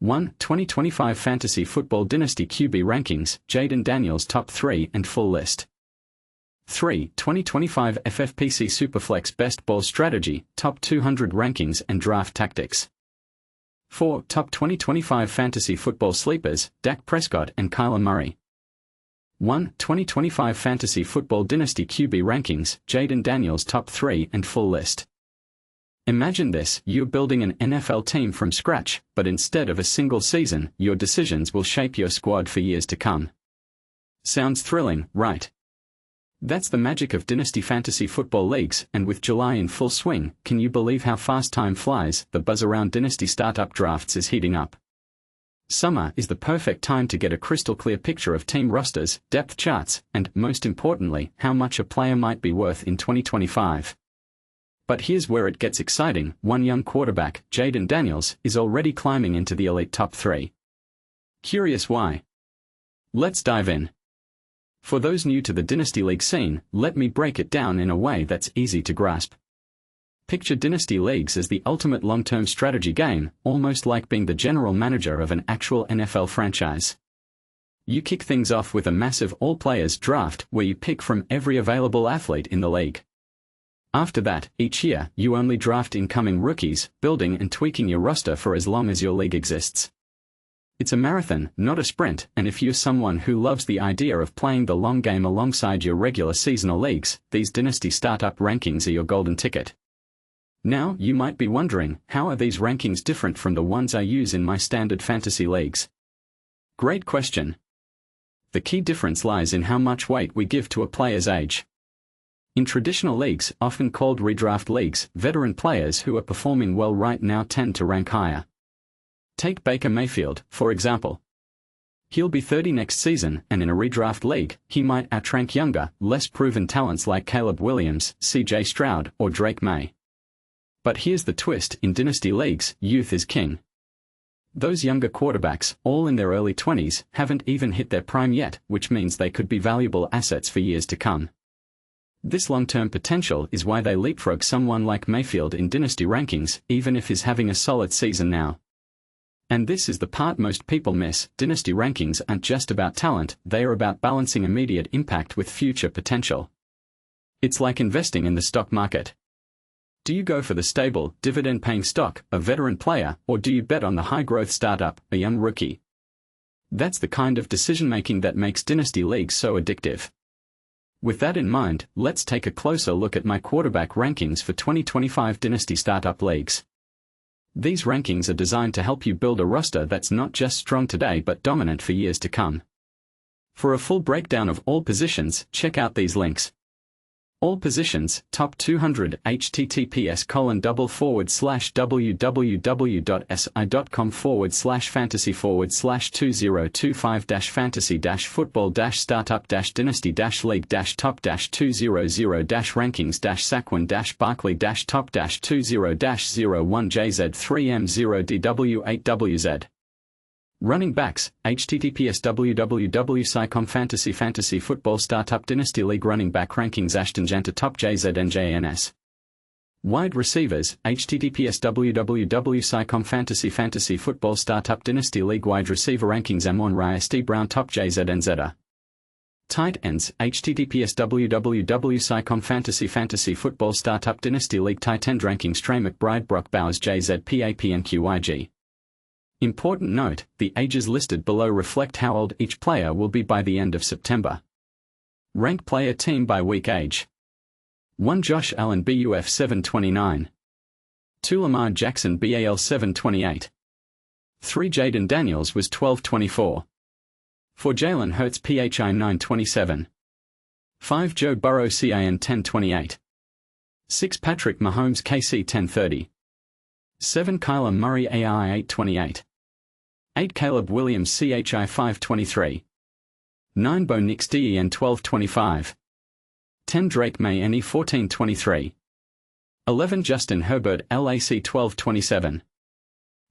1. 2025 Fantasy Football Dynasty QB Rankings, Jayden Daniels Top 3 and Full List. 3. 2025 FFPC Superflex Best Ball Strategy, Top 200 Rankings and Draft Tactics. 4. Top 2025 Fantasy Football Sleepers, Dak Prescott and Kyler Murray. 1. 2025 Fantasy Football Dynasty QB Rankings, Jayden Daniels Top 3 and Full List. Imagine this: you're building an NFL team from scratch, but instead of a single season, your decisions will shape your squad for years to come. Sounds thrilling, right? That's the magic of Dynasty Fantasy Football Leagues, and with July in full swing, can you believe how fast time flies? The buzz around Dynasty startup drafts is heating up. Summer is the perfect time to get a crystal clear picture of team rosters, depth charts, and, most importantly, how much a player might be worth in 2025. But here's where it gets exciting: one young quarterback, Jayden Daniels, is already climbing into the elite top 3. Curious why? Let's dive in. For those new to the Dynasty League scene, let me break it down in a way that's easy to grasp. Picture Dynasty Leagues as the ultimate long-term strategy game, almost like being the general manager of an actual NFL franchise. You kick things off with a massive all-players draft where you pick from every available athlete in the league. After that, each year, you only draft incoming rookies, building and tweaking your roster for as long as your league exists. It's a marathon, not a sprint, and if you're someone who loves the idea of playing the long game alongside your regular seasonal leagues, these Dynasty Startup rankings are your golden ticket. Now, you might be wondering, how are these rankings different from the ones I use in my standard fantasy leagues? Great question. The key difference lies in how much weight we give to a player's age. In traditional leagues, often called redraft leagues, veteran players who are performing well right now tend to rank higher. Take Baker Mayfield, for example. He'll be 30 next season, and in a redraft league, he might outrank younger, less proven talents like Caleb Williams, C.J. Stroud, or Drake Maye. But here's the twist: in Dynasty leagues, youth is king. Those younger quarterbacks, all in their early 20s, haven't even hit their prime yet, which means they could be valuable assets for years to come. This long-term potential is why they leapfrog someone like Mayfield in Dynasty rankings, even if he's having a solid season now. And this is the part most people miss: Dynasty rankings aren't just about talent, they are about balancing immediate impact with future potential. It's like investing in the stock market. Do you go for the stable, dividend-paying stock, a veteran player, or do you bet on the high-growth startup, a young rookie? That's the kind of decision-making that makes Dynasty leagues so addictive. With that in mind, let's take a closer look at my quarterback rankings for 2025 Dynasty Startup Leagues. These rankings are designed to help you build a roster that's not just strong today but dominant for years to come. For a full breakdown of all positions, check out these links. All positions, top 200, https://www.si.com/fantasy-football-startup-dynasty-league-top-2001JZ3M0DW8WZ. Running backs, https://www.psycom-fantasy football startup dynasty league running back rankings Ashton Janta top JZNJNS. Wide receivers, https://www.psycom-fantasy football startup dynasty league wide receiver rankings Amon-Ra St. Brown top JZNZ. Tight ends, https://www.psycom-fantasy football startup dynasty league tight end rankings Trey McBride Brock Bowers JZPAPNQYG. Important note: the ages listed below reflect how old each player will be by the end of September. Rank player team by week age. 1. Josh Allen BUF 729. 2. Lamar Jackson BAL 728. 3. Jayden Daniels was 1224. 4. Jalen Hurts PHI 927. 5. Joe Burrow CAN 1028. 6. Patrick Mahomes KC 1030. 7. Kyler Murray AI 828. 8. Caleb Williams CHI 523. 9. Bo Nix DEN 1225. 10. Drake Maye NE 1423. 11. Justin Herbert LAC 1227.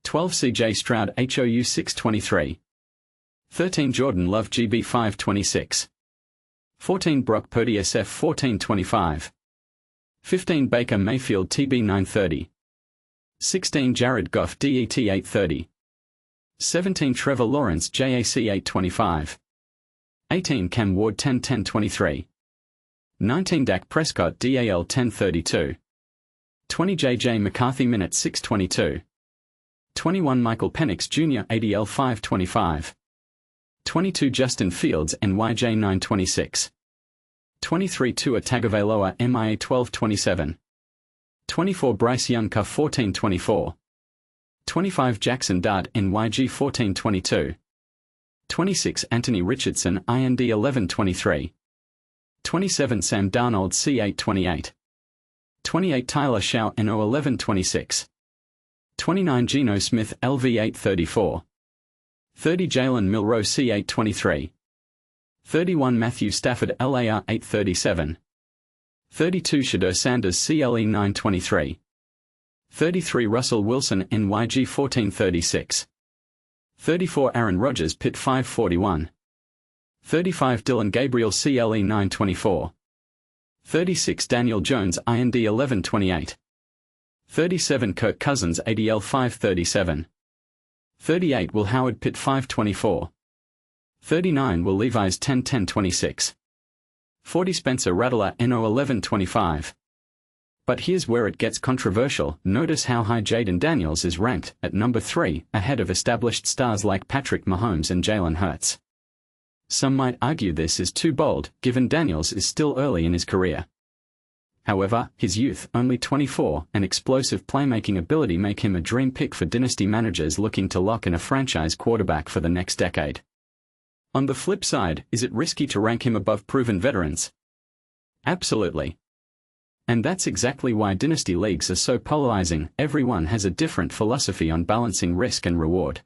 12. CJ Stroud HOU 623. 13. Jordan Love GB 526. 14. Brock Purdy SF 1425. 15. Baker Mayfield TB 930. 16. Jared Goff DET 830. 17 Trevor Lawrence JAC 825. 18 Cam Ward 10-10-23. 19 Dak Prescott DAL 1032. 20 JJ McCarthy minute 622. 21 Michael Penix Jr. ADL 525. 22 Justin Fields NYJ 926. 23 Tua Tagovailoa MIA 1227. 24 Bryce Young Cuff 1424. 25 Jackson Dart NYG 1422. 26 Anthony Richardson IND 1123. 27 Sam Darnold C828. 28 Tyler Shaw NO 1126. 29 Geno Smith LV834. 30 Jalen Milroe C823. 31 Matthew Stafford LAR 837. 32 Shedeur Sanders CLE 923. 33 Russell Wilson NYG 1436. 34 Aaron Rodgers Pitt 541. 35 Dylan Gabriel CLE 924. 36 Daniel Jones IND 1128. 37 Kirk Cousins ADL 537. 38 Will Howard Pitt 524. 39 Will Levi's 10-10-26. 40 Spencer Rattler NO 1125. But here's where it gets controversial. Notice how high Jayden Daniels is ranked, at number 3, ahead of established stars like Patrick Mahomes and Jalen Hurts. Some might argue this is too bold, given Daniels is still early in his career. However, his youth, only 24, and explosive playmaking ability make him a dream pick for dynasty managers looking to lock in a franchise quarterback for the next decade. On the flip side, is it risky to rank him above proven veterans? Absolutely. And that's exactly why dynasty leagues are so polarizing. Everyone has a different philosophy on balancing risk and reward.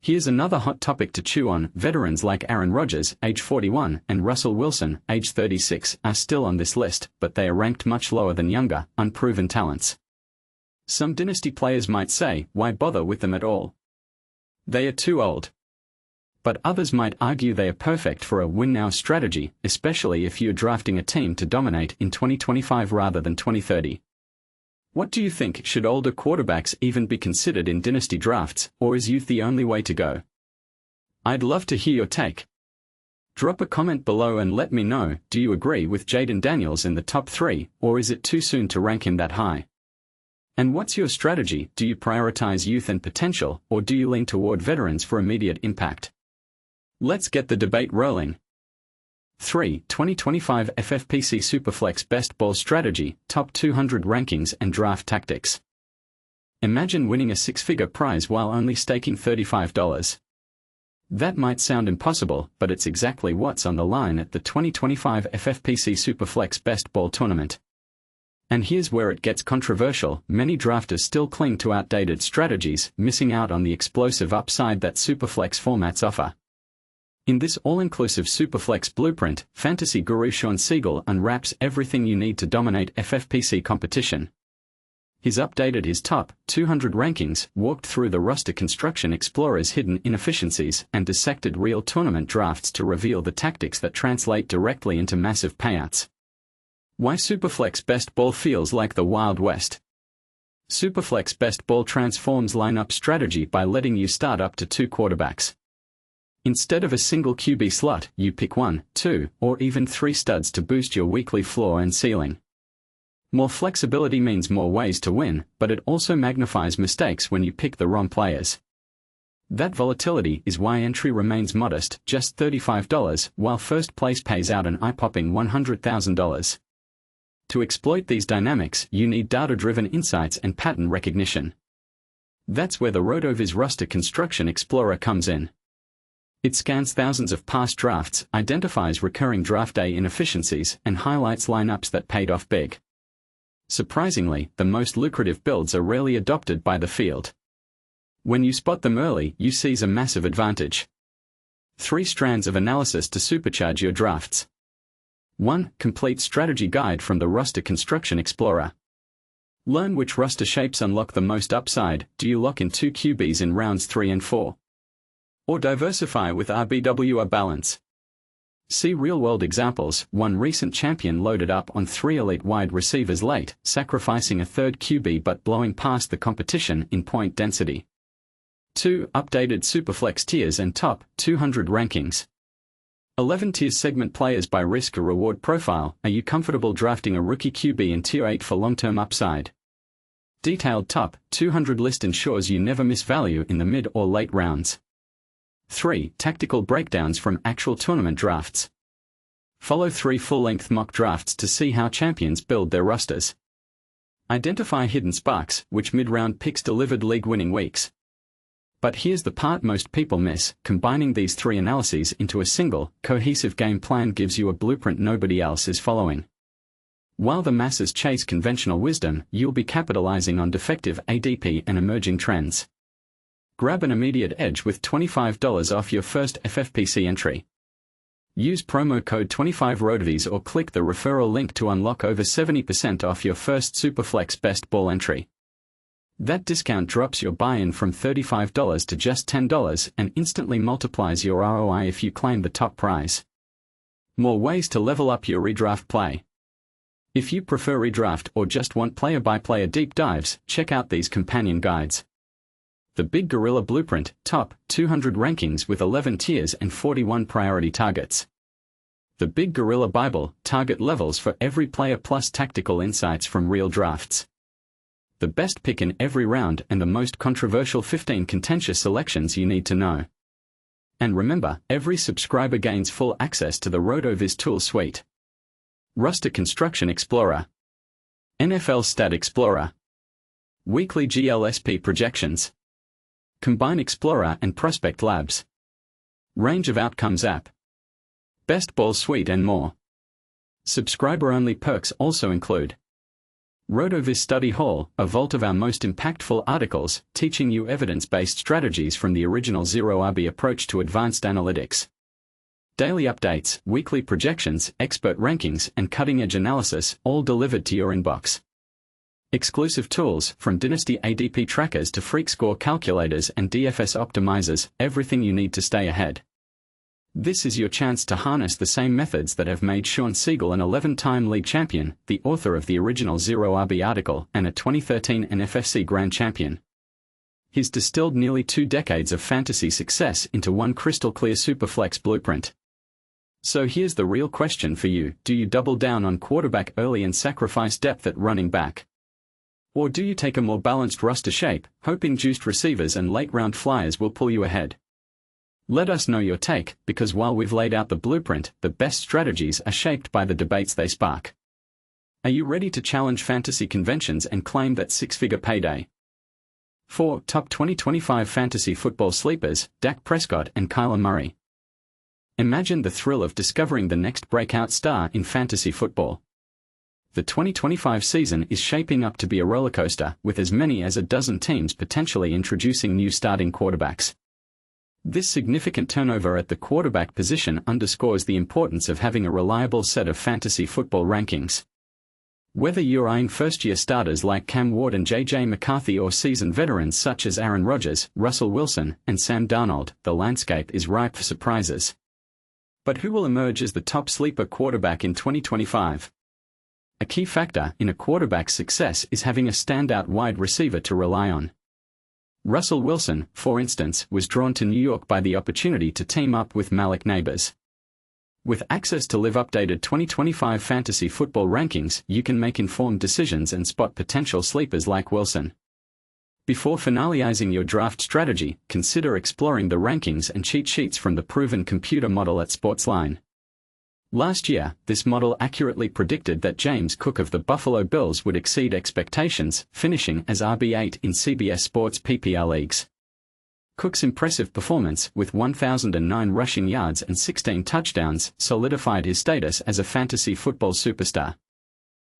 Here's another hot topic to chew on. Veterans like Aaron Rodgers, age 41, and Russell Wilson, age 36, are still on this list, but they are ranked much lower than younger, unproven talents. Some dynasty players might say, why bother with them at all? They are too old. But others might argue they are perfect for a win-now strategy, especially if you're drafting a team to dominate in 2025 rather than 2030. What do you think? Should older quarterbacks even be considered in dynasty drafts, or is youth the only way to go? I'd love to hear your take. Drop a comment below and let me know, do you agree with Jayden Daniels in the top 3, or is it too soon to rank him that high? And what's your strategy? Do you prioritize youth and potential, or do you lean toward veterans for immediate impact? Let's get the debate rolling. 3. 2025 FFPC Superflex Best Ball Strategy, Top 200 Rankings and Draft Tactics. Imagine winning a six-figure prize while only staking $35. That might sound impossible, but it's exactly what's on the line at the 2025 FFPC Superflex Best Ball Tournament. And here's where it gets controversial. Many drafters still cling to outdated strategies, missing out on the explosive upside that Superflex formats offer. In this all-inclusive Superflex blueprint, fantasy guru Sean Siegel unwraps everything you need to dominate FFPC competition. He's updated his top 200 rankings, walked through the roster construction explorer's hidden inefficiencies, and dissected real tournament drafts to reveal the tactics that translate directly into massive payouts. Why Superflex Best Ball feels like the Wild West. Superflex Best Ball transforms lineup strategy by letting you start up to 2 quarterbacks. Instead of a single QB slot, you pick 1, 2, or even 3 studs to boost your weekly floor and ceiling. More flexibility means more ways to win, but it also magnifies mistakes when you pick the wrong players. That volatility is why entry remains modest, just $35, while first place pays out an eye-popping $100,000. To exploit these dynamics, you need data-driven insights and pattern recognition. That's where the RotoViz Roster Construction Explorer comes in. It scans thousands of past drafts, identifies recurring draft day inefficiencies, and highlights lineups that paid off big. Surprisingly, the most lucrative builds are rarely adopted by the field. When you spot them early, you seize a massive advantage. 3 strands of analysis to supercharge your drafts. 1. Complete strategy guide from the Roster Construction Explorer. Learn which roster shapes unlock the most upside. Do you lock in 2 QBs in rounds 3 and 4? Or diversify with RBWR balance? See real-world examples. 1 recent champion loaded up on 3 elite wide receivers late, sacrificing a 3rd QB but blowing past the competition in point density. 2. Updated Superflex tiers and top 200 rankings. 11 tier segment players by risk or reward profile. Are you comfortable drafting a rookie QB in tier 8 for long-term upside? Detailed top 200 list ensures you never miss value in the mid or late rounds. 3. Tactical breakdowns from actual tournament drafts. Follow 3 full-length mock drafts to see how champions build their rosters. Identify hidden sparks, which mid-round picks delivered league-winning weeks. But here's the part most people miss: combining these 3 analyses into a single, cohesive game plan gives you a blueprint nobody else is following. While the masses chase conventional wisdom, you'll be capitalizing on defective ADP and emerging trends. Grab an immediate edge with $25 off your first FFPC entry. Use promo code 25ROTOVIES or click the referral link to unlock over 70% off your first Superflex Best Ball entry. That discount drops your buy-in from $35 to just $10 and instantly multiplies your ROI if you claim the top prize. More ways to level up your redraft play. If you prefer redraft or just want player-by-player deep dives, check out these companion guides. The Big Gorilla Blueprint, Top 200 Rankings with 11 tiers and 41 priority targets. The Big Gorilla Bible, Target Levels for every player plus tactical insights from real drafts. The best pick in every round and the most controversial 15 contentious selections you need to know. And remember, every subscriber gains full access to the RotoViz tool suite. Roster Construction Explorer, NFL Stat Explorer, Weekly GLSP Projections, Combine Explorer and Prospect Labs, Range of Outcomes app, Best Ball Suite and more. Subscriber-only perks also include RotoViz Study Hall, a vault of our most impactful articles, teaching you evidence-based strategies from the original zero-RB approach to advanced analytics. Daily updates, weekly projections, expert rankings, and cutting-edge analysis, all delivered to your inbox. Exclusive tools, from Dynasty ADP trackers to freak score calculators and DFS optimizers, everything you need to stay ahead. This is your chance to harness the same methods that have made Sean Siegel an 11-time league champion, the author of the original zero-RB article, and a 2013 NFFC Grand Champion. He's distilled nearly 2 decades of fantasy success into one crystal-clear Superflex blueprint. So here's the real question for you: do you double down on quarterback early and sacrifice depth at running back? Or do you take a more balanced roster shape, hoping juiced receivers and late-round flyers will pull you ahead? Let us know your take, because while we've laid out the blueprint, the best strategies are shaped by the debates they spark. Are you ready to challenge fantasy conventions and claim that 6-figure payday? 4. Top 2025 Fantasy Football Sleepers, Dak Prescott and Kyler Murray. Imagine the thrill of discovering the next breakout star in fantasy football. The 2025 season is shaping up to be a rollercoaster, with as many as a dozen teams potentially introducing new starting quarterbacks. This significant turnover at the quarterback position underscores the importance of having a reliable set of fantasy football rankings. Whether you're eyeing first-year starters like Cam Ward and J.J. McCarthy or seasoned veterans such as Aaron Rodgers, Russell Wilson, and Sam Darnold, the landscape is ripe for surprises. But who will emerge as the top sleeper quarterback in 2025? A key factor in a quarterback's success is having a standout wide receiver to rely on. Russell Wilson, for instance, was drawn to New York by the opportunity to team up with Malik Nabers. With access to live updated 2025 fantasy football rankings, you can make informed decisions and spot potential sleepers like Wilson. Before finalizing your draft strategy, consider exploring the rankings and cheat sheets from the proven computer model at Sportsline. Last year, this model accurately predicted that James Cook of the Buffalo Bills would exceed expectations, finishing as RB8 in CBS Sports PPR leagues. Cook's impressive performance, with 1,009 rushing yards and 16 touchdowns, solidified his status as a fantasy football superstar.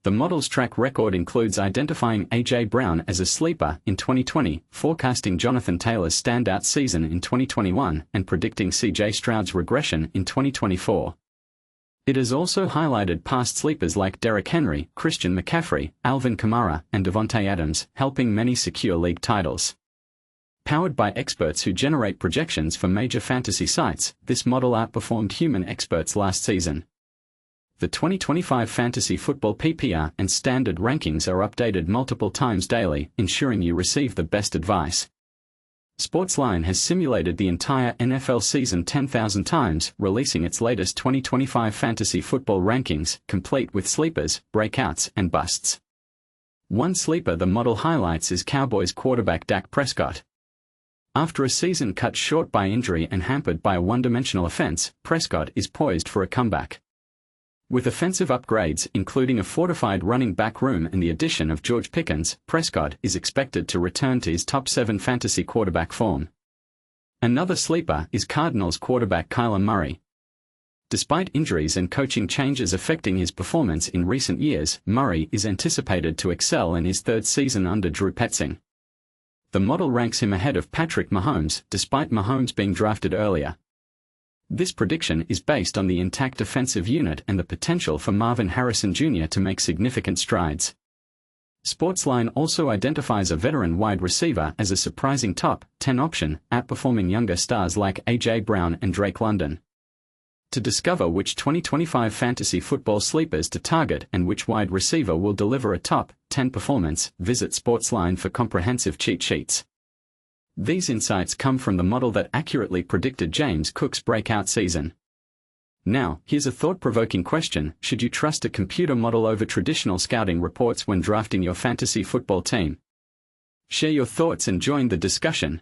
The model's track record includes identifying A.J. Brown as a sleeper in 2020, forecasting Jonathan Taylor's standout season in 2021, and predicting C.J. Stroud's regression in 2024. It has also highlighted past sleepers like Derrick Henry, Christian McCaffrey, Alvin Kamara, and Devontae Adams, helping many secure league titles. Powered by experts who generate projections for major fantasy sites, this model outperformed human experts last season. The 2025 fantasy football PPR and standard rankings are updated multiple times daily, ensuring you receive the best advice. Sportsline has simulated the entire NFL season 10,000 times, releasing its latest 2025 fantasy football rankings, complete with sleepers, breakouts, and busts. One sleeper the model highlights is Cowboys quarterback Dak Prescott. After a season cut short by injury and hampered by a one-dimensional offense, Prescott is poised for a comeback. With offensive upgrades, including a fortified running back room and the addition of George Pickens, Prescott is expected to return to his top 7 fantasy quarterback form. Another sleeper is Cardinals quarterback Kyler Murray. Despite injuries and coaching changes affecting his performance in recent years, Murray is anticipated to excel in his third season under Drew Petzing. The model ranks him ahead of Patrick Mahomes, despite Mahomes being drafted earlier. This prediction is based on the intact defensive unit and the potential for Marvin Harrison Jr. to make significant strides. Sportsline also identifies a veteran wide receiver as a surprising top 10 option, outperforming younger stars like A.J. Brown and Drake London. To discover which 2025 fantasy football sleepers to target and which wide receiver will deliver a top 10 performance, visit Sportsline for comprehensive cheat sheets. These insights come from the model that accurately predicted James Cook's breakout season. Now, here's a thought-provoking question: should you trust a computer model over traditional scouting reports when drafting your fantasy football team? Share your thoughts and join the discussion.